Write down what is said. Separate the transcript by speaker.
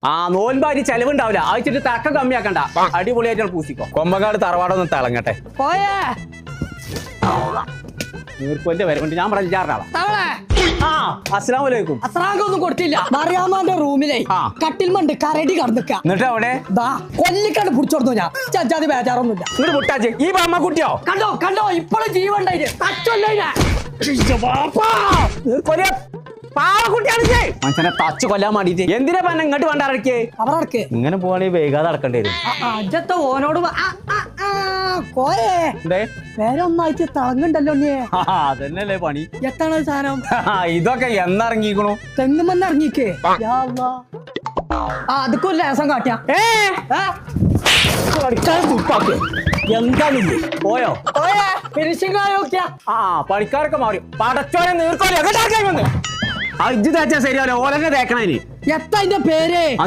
Speaker 1: ആ നോൻപാരി ചെലവുണ്ടാവില്ല ആഴ്ചയിട്ട് തക്ക കമ്മിയാക്കണ്ട അടിപൊളിയായിട്ട് പൂസിക്കോ കൊമ്പങ്കാട് തറവാടൊന്ന് തിളങ്ങട്ടെ
Speaker 2: പോയേ
Speaker 1: നീർക്കൊന്റെ വരവുണ്ട് ഞാൻ പറഞ്ഞാറാളാ ആ അസ്സലാമു അലൈക്കും
Speaker 2: അസ്രാഗൊന്നും കൊടുത്തില്ല മറിയാമാന്റെ റൂമിലെ കട്ടിൽ മണ്ട് കരടി കടന്നിക്ക
Speaker 1: എന്നിട്ട് അവിടെ
Speaker 2: കൊല്ലിക്കണ്ട് പിടിച്ചോടുന്നു ഞാൻ ചച്ചാതി ബേജാറൊന്നുമില്ല
Speaker 1: ഇങ്ങോട്ട് മുട്ടാച്ച് ഈ അമ്മ കുട്ടിയോ
Speaker 2: കണ്ടോ കണ്ടോ ഇപ്പോഴും ജീവണ്ടായില്ലേ
Speaker 1: മനുഷ്യനെ തച്ച് കൊല്ലാൻ വേണ്ടിട്ട് എന്തിനാ പറഞ്ഞ ഇങ്ങോട്ട് വേണ്ടാറക്ക്
Speaker 2: അവർക്ക്
Speaker 1: ഇങ്ങനെ പോവാണെങ്കിൽ വേഗാതെ നടക്കേണ്ടി വരും
Speaker 2: അജത്ത ഓനോട് കോയേ
Speaker 1: എന്തേ
Speaker 2: വേറെ ഒന്നായിട്ട് തിളങ്ങുണ്ടല്ലോ
Speaker 1: അതന്നെയല്ലേ പണി
Speaker 2: എത്താണ് സാധനം
Speaker 1: ഇതൊക്കെ എന്നിറങ്ങിക്കണു
Speaker 2: തെങ്ങുമെന്ന് ഇറങ്ങിക്കേ അതൊക്കെ ലേസം കാട്ടിയാ
Speaker 1: എന്താ പോയോ
Speaker 2: ഫിനിഷിംഗ് ആയോക്കിയാ
Speaker 1: പണിക്കാരൊക്കെ മാറി പടച്ചോനെ നീർക്കോലി ഇജ്ജ് തേച്ചാ ശരിയാവില്ല ഓലന്നെ തേക്കണേ
Speaker 2: എത്താ അതിന്റെ പേര്